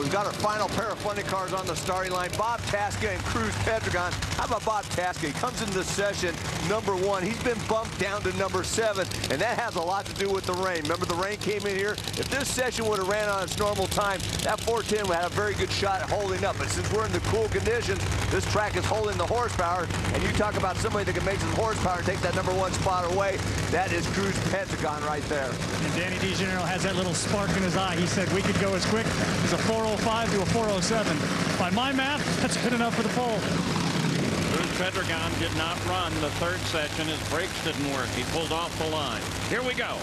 we've got our final pair of funny cars on the starting line. Bob Tasca and Cruz Pedregon. How about Bob Tasca? He comes into the session #1. He's been bumped down to #7, and that has a lot to do with the rain. Remember, the rain came in here. If this session would have ran on its normal time, that 410 would have a very good shot at holding up. But since we're in the cool conditions, this track is holding the horsepower. And you talk about somebody that can make some horsepower and take that #1 spot away. That is Cruz Pedregon right there. And Danny DeGenero has that little spark in his eye. He said we could go as quick as a 405 to a 407. By my math, that's good enough for the pole. Cruz Pedregon did not run the third session. His brakes didn't work. He pulled off the line. Here we go.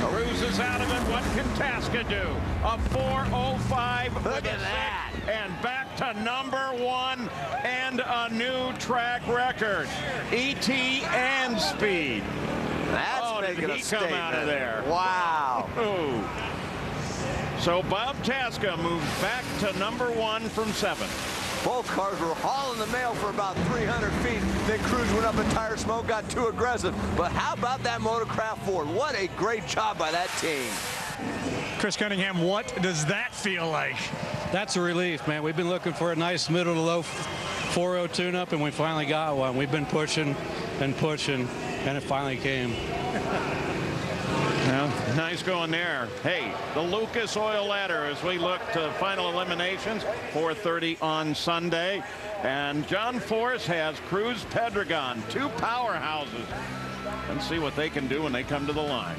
Cruz is out of it. What can Tasca do? A 405. Look at that. And back to #1 and a new track record. ET and speed. That's making a statement. Come out of there. Wow. Ooh. So Bob Tasca moves back to #1 from 7. Both cars were hauling the mail for about 300 feet. Then Cruz went up in tire smoke, got too aggressive. But how about that Motorcraft Ford? What a great job by that team. Chris Cunningham, what does that feel like? That's a relief, man. We've been looking for a nice middle to low 4.0 tune-up, and we finally got one. We've been pushing and pushing, and it finally came. Well, nice going there. Hey, the Lucas Oil Ladder as we look to final eliminations, 4:30 on Sunday. And John Force has Cruz Pedregon, 2 powerhouses. And see what they can do when they come to the line.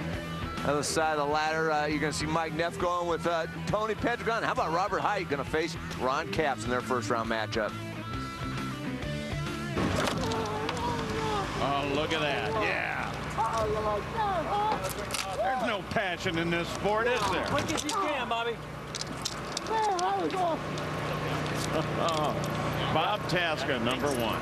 Other side of the ladder, you're going to see Mike Neff going with Tony Pedregon. How about Robert Height going to face Ron Capps in their first-round matchup? Oh, look at that. Yeah. There's no passion in this sport, is there? Quick as you can, Bobby. Bob Tasca, #1.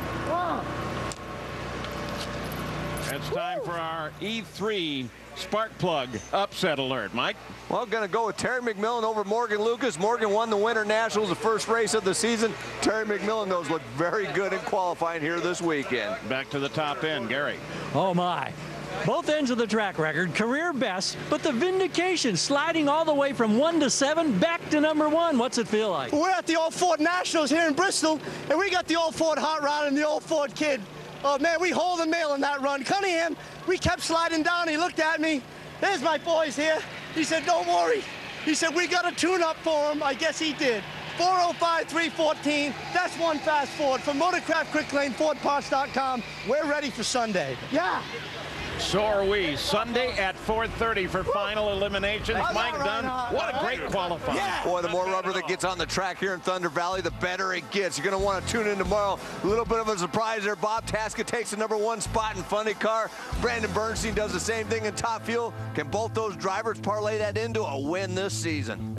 It's time for our E3 Spark Plug upset alert. Mike? Well, going to go with Terry McMillan over Morgan Lucas. Morgan won the Winter Nationals, the first race of the season. Terry McMillan, those look very good in qualifying here this weekend. Back to the top end, Gary. Oh, my. Both ends of the track record, career best, but the vindication sliding all the way from 1 to 7 back to #1. What's it feel like? We're at the Old Ford Nationals here in Bristol, and we got the Old Ford Hot Rod and the Old Ford Kid. Oh, man, we hold the mail in that run. Cunningham, we kept sliding down. He looked at me. There's my boys here. He said, don't worry. He said, we got a tune-up for him. I guess he did. 405, 314. That's one fast Ford. From Motorcraft Quick Lane, FordParts.com. We're ready for Sunday. Yeah. So are we. Sunday at 4:30 for final eliminations. Mike Dunn, what a great qualifier. Yeah. Boy, the more rubber that gets on the track here in Thunder Valley, the better it gets. You're going to want to tune in tomorrow. A little bit of a surprise there. Bob Tasca takes the #1 spot in Funny Car. Brandon Bernstein does the same thing in Top Fuel. Can both those drivers parlay that into a win this season?